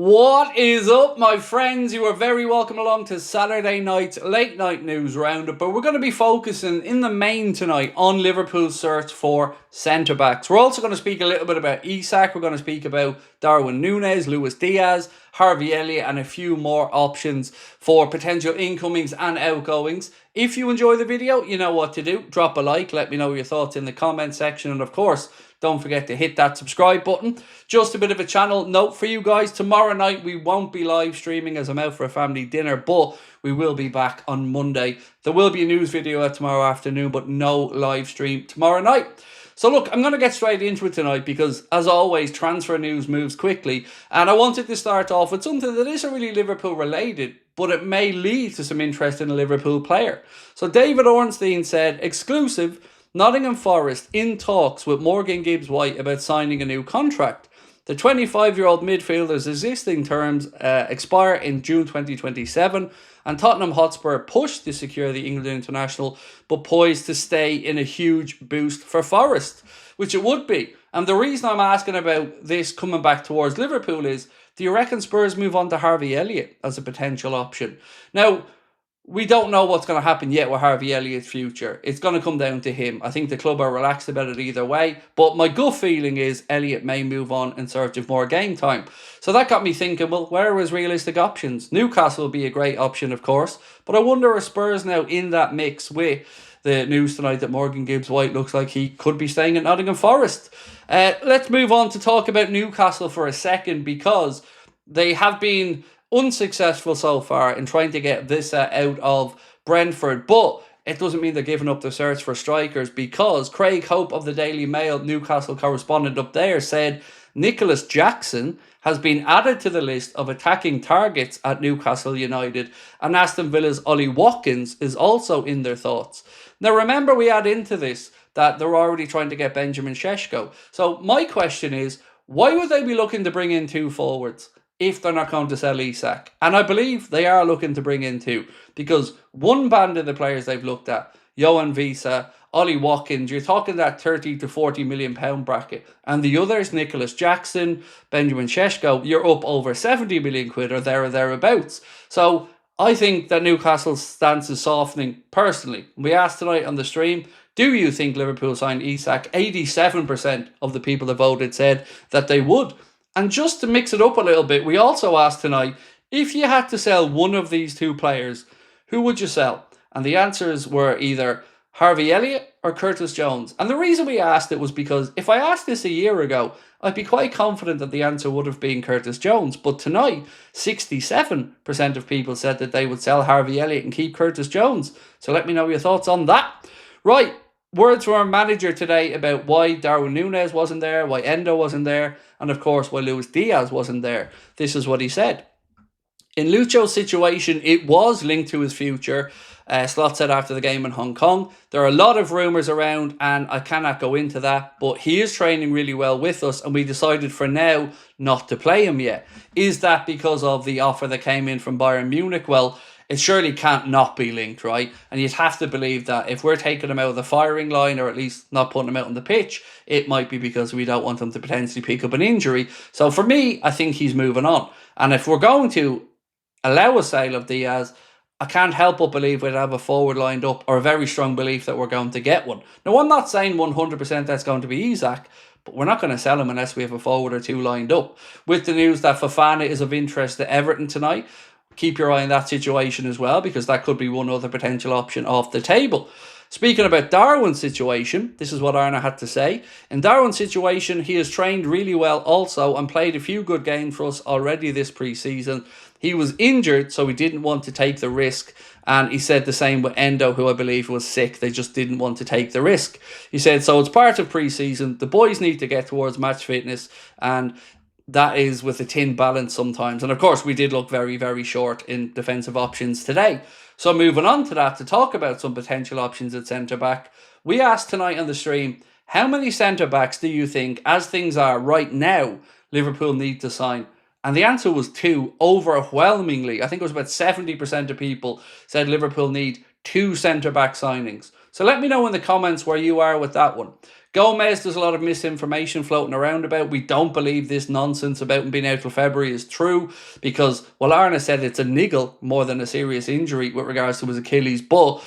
What is up, my friends? You are very welcome along to Saturday night's late night news roundup, but we're going to be focusing in the main tonight on Liverpool's search for centre-backs. We're also going to speak a little bit about ISAK, we're going to speak about Darwin Núñez, Luis Diaz, Harvey Elliott, and a few more options for potential incomings and outgoings. If you enjoy the video, you know what to do. Drop a like, let me know your thoughts in the comment section, and of course, don't forget to hit that subscribe button. Just a bit of a channel note for you guys. Tomorrow night we won't be live streaming as I'm out for a family dinner, but we will be back on Monday. There will be a news video tomorrow afternoon, but no live stream tomorrow night. So look, I'm going to get straight into it tonight because, as always, transfer news moves quickly. And I wanted to start off with something that isn't really Liverpool related, but it may lead to some interest in a Liverpool player. So David Ornstein said, exclusive, Nottingham Forest in talks with Morgan Gibbs-White about signing a new contract. The 25-year-old midfielder's existing terms expire in June 2027, and Tottenham Hotspur pushed to secure the England international, but poised to stay in a huge boost for Forest, which it would be. And the reason I'm asking about this coming back towards Liverpool is, do you reckon Spurs move on to Harvey Elliott as a potential option? Now, we don't know what's going to happen yet with Harvey Elliott's future. It's going to come down to him. I think the club are relaxed about it either way. But my gut feeling is Elliott may move on in search of more game time. So that got me thinking, well, where are his realistic options? Newcastle will be a great option, of course. But I wonder if Spurs now in that mix with the news tonight that Morgan Gibbs-White looks like he could be staying at Nottingham Forest. Let's move on to talk about Newcastle for a second, because they have been unsuccessful so far in trying to get this out of Brentford, but it doesn't mean they're giving up the search for strikers, because Craig Hope of the Daily Mail, Newcastle correspondent up there, said Nicholas Jackson has been added to the list of attacking targets at Newcastle United, and Aston Villa's Ollie Watkins is also in their thoughts. Now remember, we add into this that they're already trying to get Benjamin Šeško. So my question is, why would they be looking to bring in two forwards if they're not going to sell ISAK? And I believe they are looking to bring in two, because one band of the players they've looked at, Yohan Wissa, Ollie Watkins, you're talking that 30 to 40 million pound bracket. And the others, Nicholas Jackson, Benjamin Šeško, you're up over 70 million quid or thereabouts. So I think that Newcastle's stance is softening personally. We asked tonight on the stream, do you think Liverpool signed ISAK? 87% of the people that voted said that they would. And just to mix it up a little bit, we also asked tonight, if you had to sell one of these two players, who would you sell? And the answers were either Harvey Elliott or Curtis Jones. And the reason we asked it was because if I asked this a year ago, I'd be quite confident that the answer would have been Curtis Jones. But tonight, 67% of people said that they would sell Harvey Elliott and keep Curtis Jones. So let me know your thoughts on that. Right. Words from our manager today about why Darwin Núñez wasn't there, why Endo wasn't there, and of course why Luis Diaz wasn't there. This is what he said. In Lucho's situation, it was linked to his future. Slot said after the game in Hong Kong, there are a lot of rumours around and I cannot go into that, but he is training really well with us and we decided for now not to play him yet. Is that because of the offer that came in from Bayern Munich? Well, it surely can't not be linked, right? And you'd have to believe that if we're taking him out of the firing line, or at least not putting him out on the pitch, it might be because we don't want him to potentially pick up an injury. So for me, I think he's moving on. And if we're going to allow a sale of Diaz, I can't help but believe we'd have a forward lined up, or a very strong belief that we're going to get one. Now, I'm not saying 100% that's going to be ISAK, but we're not going to sell him unless we have a forward or two lined up. With the news that Fofana is of interest to Everton tonight, keep your eye on that situation as well, because that could be one other potential option off the table. Speaking about Darwin's situation, this is what Arna had to say. In Darwin's situation, he has trained really well also and played a few good games for us already this pre-season. He was injured, so he didn't want to take the risk. And he said the same with Endo, who I believe was sick. They just didn't want to take the risk. He said, so it's part of pre-season. The boys need to get towards match fitness, and that is with a thin balance sometimes. And of course, we did look very, very short in defensive options today. So moving on to that, to talk about some potential options at centre-back, we asked tonight on the stream, how many centre-backs do you think, as things are right now, Liverpool need to sign? And the answer was two, overwhelmingly. I think it was about 70% of people said Liverpool need two centre-back signings. So let me know in the comments where you are with that one. Gomez, there's a lot of misinformation floating around about. We don't believe this nonsense about him being out till February is true because, well, Arna said it's a niggle more than a serious injury with regards to his Achilles. But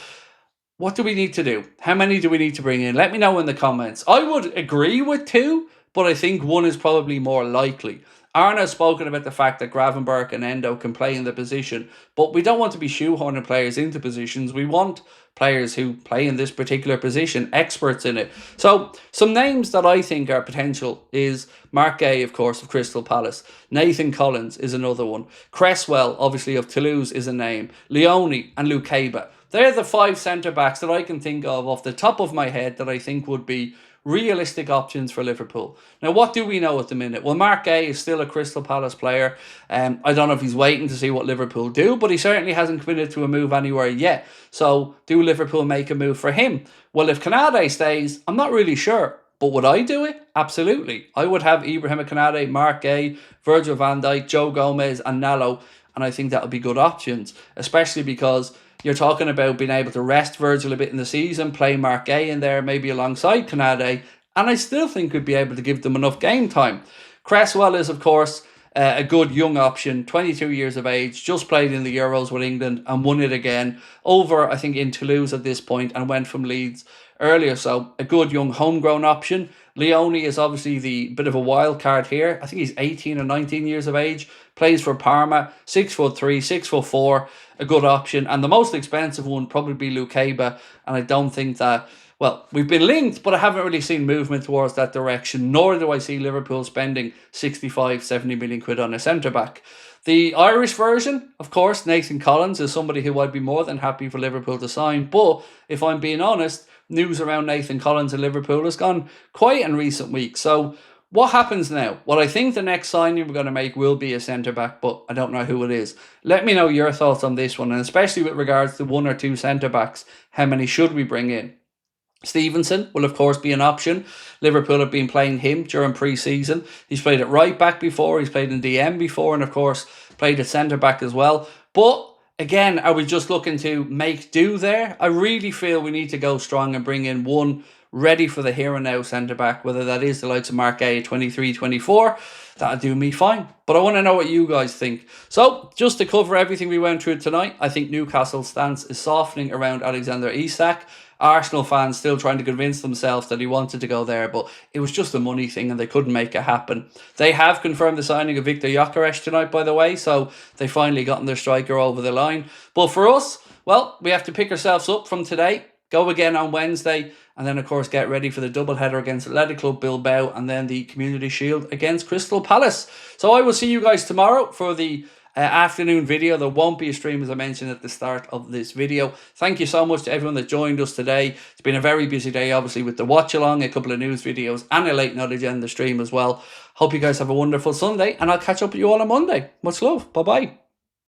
what do we need to do? How many do we need to bring in? Let me know in the comments. I would agree with 2, but I think 1 is probably more likely. Arna has spoken about the fact that Gravenberch and Endo can play in the position, but we don't want to be shoehorning players into positions. We want players who play in this particular position, experts in it. So some names that I think are potential is Mark Gay, of course, of Crystal Palace. Nathan Collins is another one. Cresswell, obviously, of Toulouse is a name. Leone and Lukeba. They're the 5 centre-backs that I can think of off the top of my head that I think would be realistic options for Liverpool. Now, what do we know at the minute? Well, Mark Gay is still a Crystal Palace player. I don't know if he's waiting to see what Liverpool do, but he certainly hasn't committed to a move anywhere yet. So, do Liverpool make a move for him? Well, if Konate stays, I'm not really sure. But would I do it? Absolutely. I would have Ibrahim Konate, Mark Gay, Virgil van Dijk, Joe Gomez and Nallo, and I think that would be good options, especially because you're talking about being able to rest Virgil a bit in the season, play Mark Gay in there, maybe alongside Konate, and I still think we'd be able to give them enough game time. Cresswell is, of course, a good young option, 22 years of age, just played in the Euros with England and won it again, over, I think, in Toulouse at this point, and went from Leeds earlier, so a good young homegrown option. Leone is obviously the bit of a wild card here. I think he's 18 or 19 years of age, plays for Parma, 6'3", 6'4", a good option. And the most expensive one probably be Lukeba, and I don't think that, well, we've been linked, but I haven't really seen movement towards that direction, nor do I see Liverpool spending 65, 70 million quid on a centre-back. The Irish version, of course, Nathan Collins is somebody who I'd be more than happy for Liverpool to sign. But if I'm being honest, news around Nathan Collins and Liverpool has gone quiet in recent weeks. So what happens now? Well, I think the next signing we're going to make will be a centre-back, but I don't know who it is. Let me know your thoughts on this one, and especially with regards to 1 or 2 centre-backs, how many should we bring in? Stevenson will, of course, be an option. Liverpool have been playing him during pre-season. He's played at right-back before, he's played in DM before, and, of course, played at centre-back as well. But again, are we just looking to make do there? I really feel we need to go strong and bring in one ready for the here and now centre-back, whether that is the likes of Mark Gay at 23, 24. That'll do me fine. But I want to know what you guys think. So, just to cover everything we went through tonight, I think Newcastle's stance is softening around Alexander Isak. Arsenal fans still trying to convince themselves that he wanted to go there, but it was just a money thing and they couldn't make it happen. They have confirmed the signing of Viktor Gyökeres tonight, by the way, so they finally gotten their striker over the line. But for us, well, we have to pick ourselves up from today, go again on Wednesday, and then, of course, get ready for the doubleheader against Athletic Club Bilbao and then the Community Shield against Crystal Palace. So I will see you guys tomorrow for the afternoon video. There won't be a stream, as I mentioned at the start of this video. Thank you so much to everyone that joined us today. It's been a very busy day, obviously, with the watch along, a couple of news videos, and a late night agenda stream as well. Hope you guys have a wonderful Sunday, and I'll catch up with you all on Monday. Much love. Bye bye.